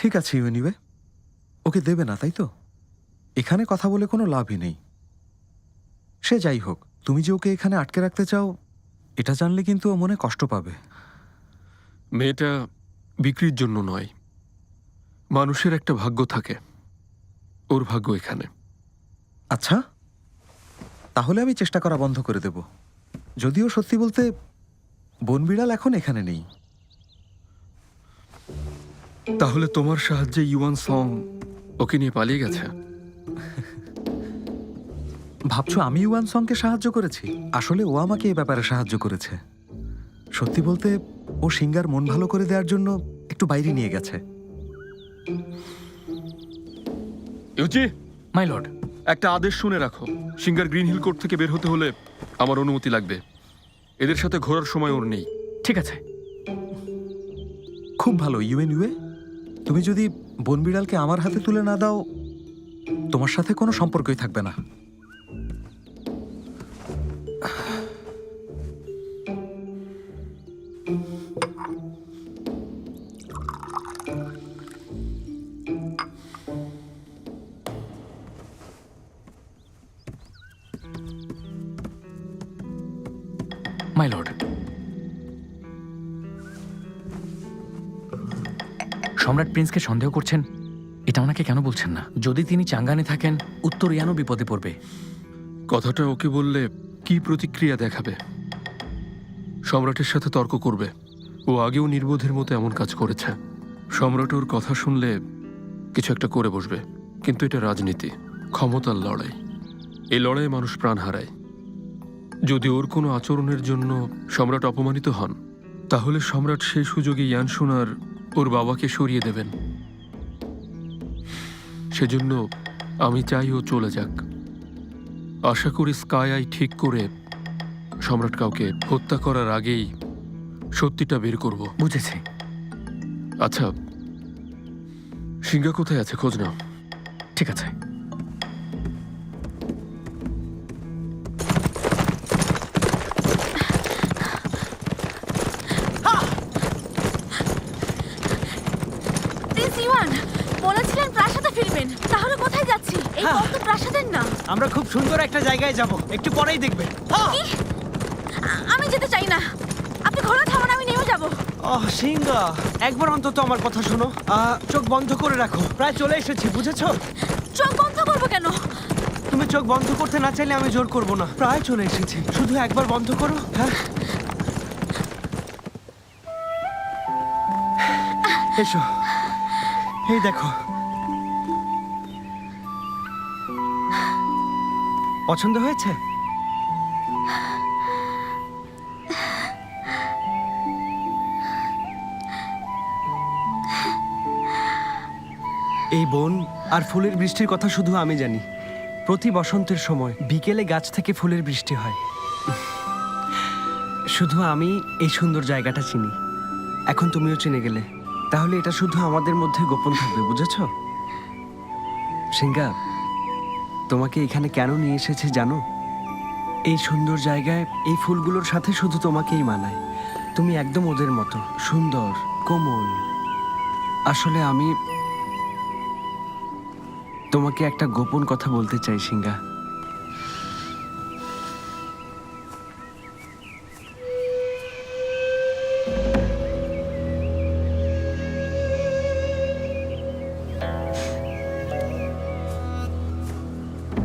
ঠিক আছে ইউনিওয়ে, ওকে দেবে না তাই তো? এখানে কথা বলে কোনো লাভই নেই। সে যাই হোক, তুমি যে ওকে এখানে আটকে রাখতে চাও এটা জানলে কিন্তু ও মনে কষ্ট পাবে। মেয়েটা বিক্রির জন্য নয়, মানুষের একটা ভাগ্য থাকে, ওর ভাগ্য এখানে। আচ্ছা, তাহলে আমি চেষ্টা করা বন্ধ করে দেব। যদিও সত্যি বলতে বনবিড়াল এখন এখানে নেই। তাহলে তোমার সাহায্যে ইউয়ান সং ওকে নিয়ে পালিয়ে গেছে? ভাবছো আমি ইউয়ানসংকে সাহায্য করেছি? আসলে ও আমাকে এই ব্যাপারে সাহায্য করেছে। সত্যি বলতে ও সিঙ্গার মন ভালো করে দেওয়ার জন্য একটু বাইরে নিয়ে গেছে। Yuezhi, my lord. একটা আদেশ শুনে রাখো, সিঙ্গার গ্রিন হিল কোর্ট থেকে বের হতে হলে আমার অনুমতি লাগবে। এদের সাথে ঘোরার সময় ওর নেই। ঠিক আছে। খুব ভালো ইউএনইউএ, তুমি যদি বনবিড়ালকে আমার হাতে তুলে না দাও তোমার সাথে কোনো সম্পর্কই থাকবে না। মাই লর্ড, সম্রাট প্রিন্সকে সন্দেহ করছেন, এটা ওনাকে কেন বলছেন না? যদি তিনি চাঙ্গানে থাকেন উত্তর ইয়ানও বিপদে পড়বে। কথাটা ওকে বললে কি প্রতিক্রিয়া দেখাবে? সম্রাটের সাথে তর্ক করবে। ও আগেও নির্বোধের মতো এমন কাজ করেছে। সম্রাট ওর কথা শুনলে কিছু একটা করে বসবে। কিন্তু এটা রাজনীতি, ক্ষমতার লড়াই। এই লড়াইয়ে মানুষ প্রাণ হারায়। যদি ওর কোনো আচরণের জন্য সম্রাট অপমানিত হন, তাহলে সম্রাট সেই সুযোগে ইয়ানশুন আর ওর বাবাকে সরিয়ে দেবেন। সেজন্য আমি চাই ও চলে যাক। আশা করি স্কাই আই ঠিক করে সম্রাট কাউকে হত্যা করার আগেই সত্যিটা বের করব। বুঝেছি। আচ্ছা, সিঙ্গা কোথায় আছে খোঁজ নাও। ঠিক আছে। প্রিন্স ইওয়ান বলেছিলেন প্রাসাদে ফিরবেন, তাহলে কোথায় যাচ্ছি? এই পথ তো প্রাসাদের না। আমরা খুব সুন্দর একটা জায়গায় যাব, একটু পরেই দেখবেন। কি? আমি যেতে চাই না। আপনি ঘোড়া থামান, আমি নেমে যাব। সিংহা, একবার অন্তত আমার কথা শোনো। চোখ বন্ধ করে রাখো, প্রায় চলে এসেছি, বুঝেছো? চোখ বন্ধ করবো কেন? তুমি চোখ বন্ধ করতে না চাইলে আমি জোর করব না। প্রায় চলে এসেছি, শুধু একবার বন্ধ করো। হ্যাঁ, এসো, এই দেখো। পছন্দ হয়েছে? এই বন আর ফুলের বৃষ্টির কথা শুধু আমি জানি। প্রতি বসন্তের সময় বিকেলে গাছ থেকে ফুলের বৃষ্টি হয়। শুধু আমি এই সুন্দর জায়গাটা চিনি। এখন তুমিও চিনে গেলে, তাহলে এটা শুধু আমাদের মধ্যে গোপন থাকবে, বুঝেছো? সিঙ্গা, তোমাকে এখানে কেন নিয়ে এসেছে জানো? এই সুন্দর জায়গায় এই ফুলগুলোর সাথে শুধু তোমাকেই মানায়। তুমি একদম ওদের মতো সুন্দর, কোমল। আসলে আমি তোমাকে একটা গোপন কথা বলতে চাই সিঙ্গা।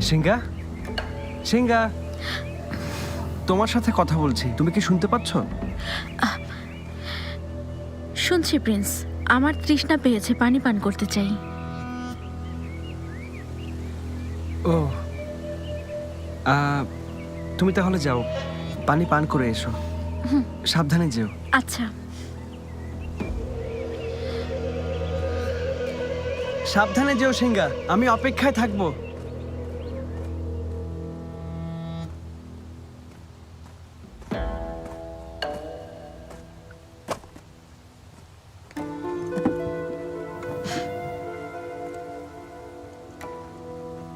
সিঙ্গা, সিঙ্গা, তোমার সাথে কথা বলছি, তুমি কি শুনতে পাচ্ছ? শুনছি প্রিন্স, আমার তৃষ্ণা পেয়েছে, পানি পান করতে চাই। ও, তুমি তাহলে যাও, পানি পান করে এসো। সাবধানে যেও। আচ্ছা। সাবধানে যেও সিঙ্গা, আমি অপেক্ষায় থাকবো।